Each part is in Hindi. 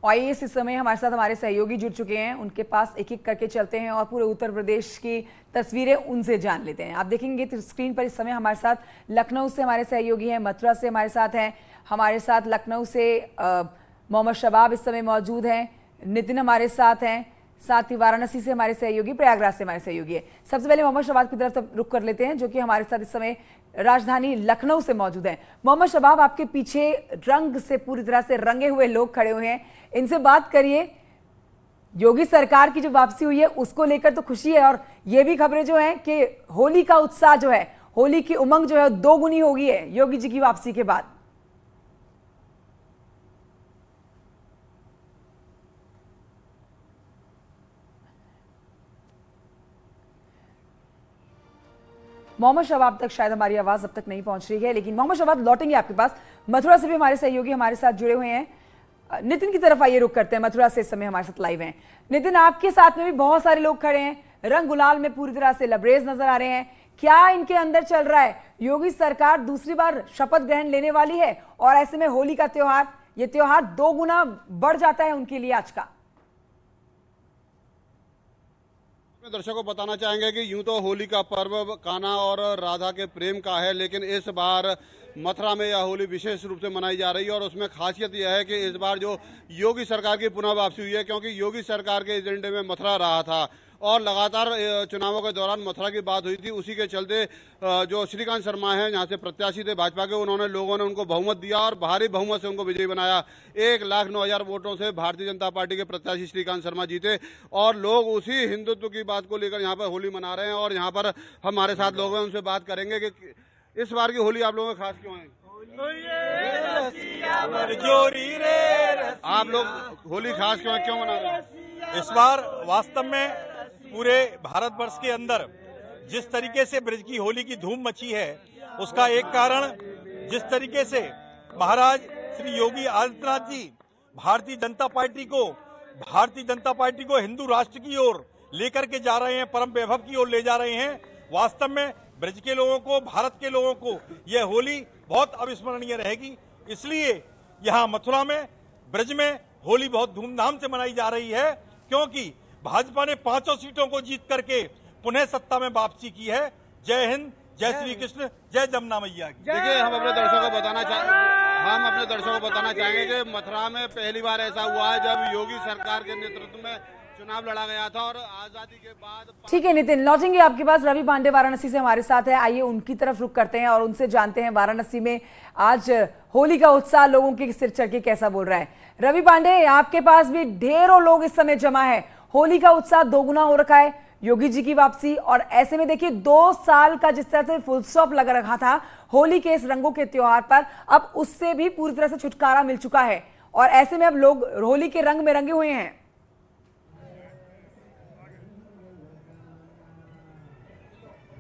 आईएएस इस समय हमारे साथ हमारे सहयोगी जुड़ चुके हैं, उनके पास एक एक करके चलते हैं और पूरे उत्तर प्रदेश की तस्वीरें उनसे जान लेते हैं। आप देखेंगे तो स्क्रीन पर इस समय हमारे साथ लखनऊ से हमारे सहयोगी हैं, मथुरा से हमारे साथ हैं, हमारे साथ लखनऊ से मोहम्मद शबाब इस समय मौजूद हैं, नितिन हमारे साथ हैं, साथ ही वाराणसी से हमारे सहयोगी, प्रयागराज से हमारे सहयोगी है। सबसे पहले मोहम्मद शबाब की तरफ रुख कर लेते हैं जो कि हमारे साथ इस समय राजधानी लखनऊ से मौजूद है। मोहम्मद शबाब, आपके पीछे रंग से पूरी तरह से रंगे हुए लोग खड़े हुए हैं, इनसे बात करिए। योगी सरकार की जो वापसी हुई है उसको लेकर तो खुशी है, और ये भी खबरें जो हैं कि होली का उत्साह जो है, होली की उमंग जो है दोगुनी हो गई है योगी जी की वापसी के बाद। मोहम्मद शबाब तक शायद हमारी आवाज अब तक नहीं पहुंच रही है, लेकिन मोहम्मद शबाब लौटेंगे आपके पास। मथुरा से भी हमारे सहयोगी हमारे साथ जुड़े हुए हैं। नितिन की तरफ आइए रुक करते हैं, मथुरा से इस समय हमारे साथ लाइव हैं। नितिन, आपके साथ में भी बहुत सारे लोग खड़े हैं, रंग गुलाल में पूरी तरह से लबरेज नजर आ रहे हैं, क्या इनके अंदर चल रहा है? योगी सरकार दूसरी बार शपथ ग्रहण लेने वाली है और ऐसे में होली का त्योहार, ये त्योहार 2 गुना बढ़ जाता है उनके लिए आज का। दर्शकों को बताना चाहेंगे कि यूं तो होली का पर्व कान्हा और राधा के प्रेम का है, लेकिन इस बार मथुरा में यह होली विशेष रूप से मनाई जा रही है और उसमें खासियत यह है कि इस बार जो योगी सरकार की पुनः वापसी हुई है, क्योंकि योगी सरकार के एजेंडे में मथुरा रहा था और लगातार चुनावों के दौरान मथुरा की बात हुई थी। उसी के चलते जो श्रीकांत शर्मा हैं, यहाँ से प्रत्याशी थे भाजपा के, उन्होंने लोगों ने उनको बहुमत दिया और भारी बहुमत से उनको विजयी बनाया। 1,09,000 वोटों से भारतीय जनता पार्टी के प्रत्याशी श्रीकांत शर्मा जीते और लोग उसी हिंदुत्व की बात को लेकर यहाँ पर होली मना रहे हैं। और यहाँ पर हमारे साथ लोग हैं, उनसे बात करेंगे कि इस बार की होली आप लोगों में खास क्यों है? आप लोग होली खास क्यों मना रहे हैं? इस बार वास्तव में पूरे भारतवर्ष के अंदर जिस तरीके से ब्रज की होली की धूम मची है, उसका एक कारण जिस तरीके से महाराज श्री योगी आदित्यनाथ जी भारतीय जनता पार्टी को हिंदू राष्ट्र की ओर लेकर के जा रहे हैं, परम वैभव की ओर ले जा रहे हैं। वास्तव में ब्रज के लोगों को, भारत के लोगों को यह होली बहुत अविस्मरणीय रहेगी। इसलिए यहाँ मथुरा में, ब्रज में होली बहुत धूमधाम से मनाई जा रही है, क्योंकि भाजपा ने 5 सीटों को जीत करके पुनः सत्ता में वापसी की है। जय हिंद, जय श्री कृष्ण, जय जमुना मैया की। देखिए, हम अपने दर्शकों को बताना चाहेंगे कि मथुरा में पहली बार ऐसा हुआ है जब योगी सरकार के नेतृत्व में चुनाव लड़ा गया था और आजादी के बाद। ठीक है नितिन, लौटेंगे आपके पास। रवि पांडे वाराणसी से हमारे साथ है, आइए उनकी तरफ रुख करते हैं और उनसे जानते हैं वाराणसी में आज होली का उत्साह लोगों के सिर चढ़ के कैसा बोल रहा है। रवि पांडे, आपके पास भी ढेरों लोग इस समय जमा है, होली का उत्साह 2 गुना हो रखा है, योगी जी की वापसी, और ऐसे में देखिए 2 साल का जिस तरह से फुल स्टॉप लगा रखा था होली के इस रंगों के त्योहार पर, अब उससे भी पूरी तरह से छुटकारा मिल चुका है और ऐसे में अब लोग होली के रंग में रंगे हुए हैं।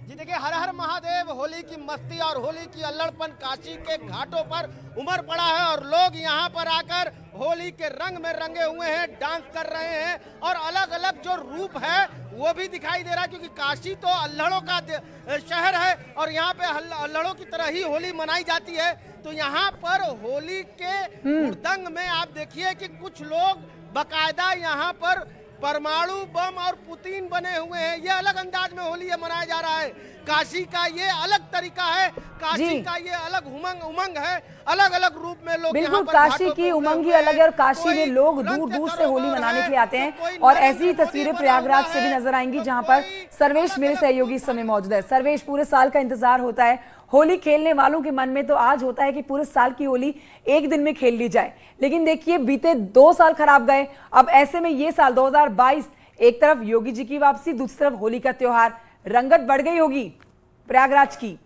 जी देखिए, हर हर महादेव, होली की मस्ती और होली की अल्लड़पन काशी के घाटों पर उमड़ पड़ा है और लोग यहाँ पर आकर होली के रंग में रंगे हुए हैं, डांस कर रहे हैं और अलग अलग जो रूप है वो भी दिखाई दे रहा है, क्योंकि काशी तो अल्हड़ों का शहर है और यहाँ पे अल्हड़ों की तरह ही होली मनाई जाती है। तो यहाँ पर होली के हुड़दंग में आप देखिए कि कुछ लोग बकायदा यहाँ पर परमाणु बम और पुतिन बने हुए हैं। ये अलग अंदाज में होली मनाया जा रहा है। काशी का ये अलग तरीका है, काशी का ये अलग उमंग है, अलग अलग रूप में लोग बिल्कुल काशी की उमंग ही अलग है और काशी में लोग दूर दूर से होली मनाने के लिए आते हैं। और ऐसी ही तस्वीरें प्रयागराज से भी नजर आएंगी जहां पर सर्वेश मेरे सहयोगी इस समय मौजूद है। सर्वेश, पूरे साल का इंतजार होता है, होली खेलने वालों के मन में तो आज होता है कि पूरे साल की होली एक दिन में खेल ली जाए, लेकिन देखिए बीते 2 साल खराब गए। अब ऐसे में ये साल 2022, एक तरफ योगी जी की वापसी, दूसरी तरफ होली का त्योहार, रंगत बढ़ गई होगी प्रयागराज की।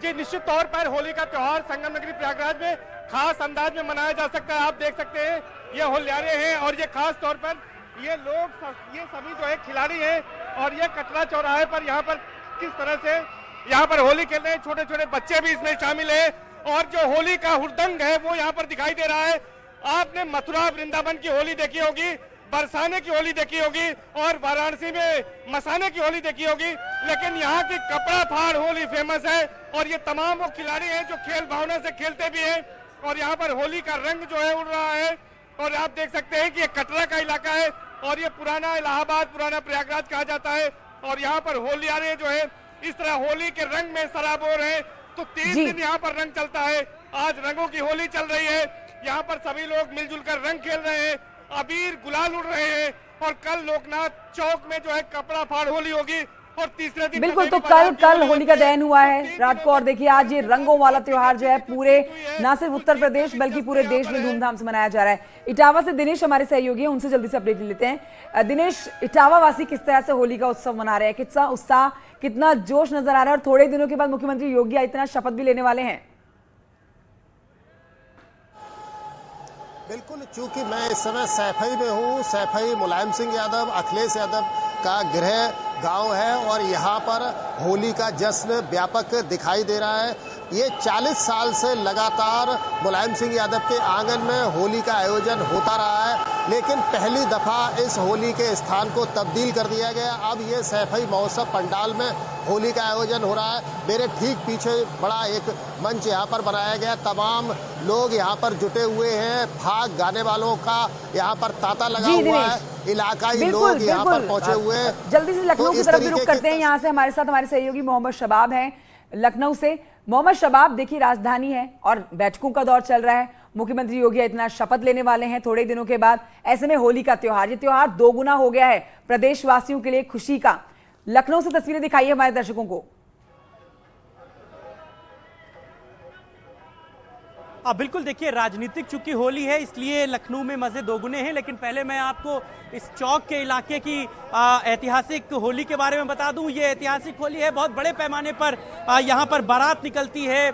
जी निश्चित तौर पर होली का त्योहार संगम नगरी प्रयागराज में खास अंदाज में मनाया जा सकता है। आप देख सकते हैं ये होलियारे हैं और ये खास तौर पर ये लोग, ये सभी जो है खिलाड़ी हैं और ये कटरा चौराहे पर यहाँ पर किस तरह से यहाँ पर होली खेल रहे हैं, छोटे छोटे बच्चे भी इसमें शामिल हैं और जो होली का हुड़दंग है वो यहाँ पर दिखाई दे रहा है। आपने मथुरा वृंदावन की होली देखी होगी, बरसाने की होली देखी होगी और वाराणसी में मसाने की होली देखी होगी, लेकिन यहाँ की कपड़ा फाड़ होली फेमस है और ये तमाम वो खिलाड़ी हैं जो खेल भावना से खेलते भी हैं और यहाँ पर होली का रंग जो है उड़ रहा है और आप देख सकते हैं कि ये कटरा का इलाका है और ये पुराना इलाहाबाद, पुराना प्रयागराज कहा जाता है। और यहाँ पर होलियारे जो है इस तरह होली के रंग में सराबोर है। तो 3 दिन यहाँ पर रंग चलता है। आज रंगों की होली चल रही है। यहाँ पर सभी लोग मिलजुल कर रंग खेल रहे हैं, अबीर गुलाल उड़ रहे हैं। और कल लोकनाथ चौक में जो है कपड़ा फाड़ होली होगी और तीसरे दिन बिल्कुल, तो कल होली का दहन हुआ है रात को। और देखिए आज ये रंगों वाला त्योहार जो है पूरे न सिर्फ उत्तर प्रदेश बल्कि पूरे देश में धूमधाम से मनाया जा रहा है। इटावा से दिनेश हमारे सहयोगी हैं, उनसे जल्दी से अपडेट लेते हैं। दिनेश, इटावा वासी किस तरह से होली का उत्सव मना रहे हैं? कितना उत्साह, कितना जोश नजर आ रहा है? और थोड़े दिनों के बाद मुख्यमंत्री योगी आदित्यनाथ शपथ भी लेने वाले हैं। बिल्कुल, चूंकि मैं इस समय सैफई में हूँ। सैफई मुलायम सिंह यादव, अखिलेश यादव का गृह गांव है और यहाँ पर होली का जश्न व्यापक दिखाई दे रहा है। ये 40 साल से लगातार मुलायम सिंह यादव के आंगन में होली का आयोजन होता रहा है, लेकिन पहली दफा इस होली के स्थान को तब्दील कर दिया गया। अब ये सैफई महोत्सव पंडाल में होली का आयोजन हो रहा है। मेरे ठीक पीछे बड़ा एक मंच यहाँ पर बनाया गया, तमाम लोग यहाँ पर जुटे हुए हैं। फाग गाने वालों का यहाँ पर तांता लगा हुआ है, इलाकाई लोग यहाँ पर पहुंचे हुए हैं। जल्दी से लखनऊ की तरफ भी रुख करते हैं। यहाँ से हमारे साथ हमारे सहयोगी मोहम्मद शबाब हैं लखनऊ से। मोहम्मद शबाब, देखिए राजधानी है और बैठकों का दौर चल रहा है। मुख्यमंत्री योगी आदित्यनाथ शपथ लेने वाले हैं थोड़े दिनों के बाद। ऐसे में होली का त्योहार, ये त्योहार दोगुना हो गया है प्रदेशवासियों के लिए खुशी का। लखनऊ से तस्वीरें दिखाइए हमारे दर्शकों को। बिल्कुल, देखिए राजनीतिक चूंकि होली है इसलिए लखनऊ में मजे दोगुने हैं। लेकिन पहले मैं आपको इस चौक के इलाके की ऐतिहासिक होली के बारे में बता दूं। ये ऐतिहासिक होली है, बहुत बड़े पैमाने पर यहाँ पर बारात निकलती है।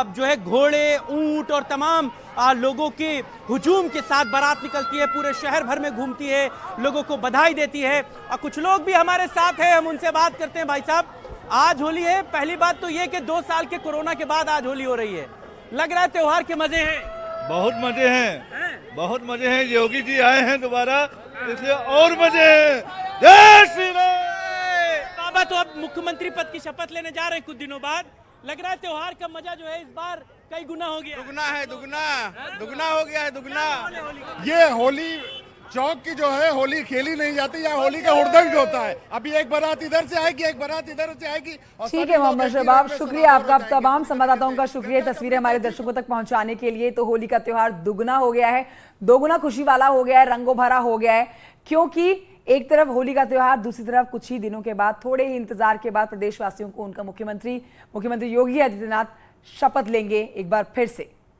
जो है घोड़े, ऊंट और तमाम लोगों के हुजूम के साथ बारात निकलती है, पूरे शहर भर में घूमती है, लोगों को बधाई देती है। और कुछ लोग भी हमारे साथ हैं, हम उनसे बात करते हैं। भाई साहब, आज होली है। पहली बात तो ये कि 2 साल के कोरोना के बाद आज होली हो रही है। लग रहा है त्योहार के मजे हैं? बहुत मजे हैं, बहुत मजे हैं। योगी जी आए हैं दोबारा, इसलिए और मजे हैं। जय श्री राम। बाबा तो अब मुख्यमंत्री पद की शपथ लेने जा रहे हैं कुछ दिनों बाद। लग रहा है त्योहार का मजा जो है इस बार कई गुना हो गया। दुगना है, दुगना हो गया है, दुगना। ये होली चौक की जो है होली खेली नहीं जाती, यहाँ होली का हुड़दंग होता है। अभी एक बारात इधर से आएगी, एक बारात इधर से आएगी। ठीक है मोहम्मद शबाब, शुक्रिया आपका, तमाम संवाददाताओं का शुक्रिया तस्वीरें हमारे दर्शकों तक पहुंचाने के लिए। तो होली का त्योहार दुगना हो गया है, दोगुना खुशी वाला हो गया है, रंगों भरा हो गया है। क्योंकि एक तरफ होली का त्योहार, दूसरी तरफ कुछ ही दिनों के बाद, थोड़े ही इंतजार के बाद प्रदेशवासियों को उनका मुख्यमंत्री योगी आदित्यनाथ शपथ लेंगे एक बार फिर से।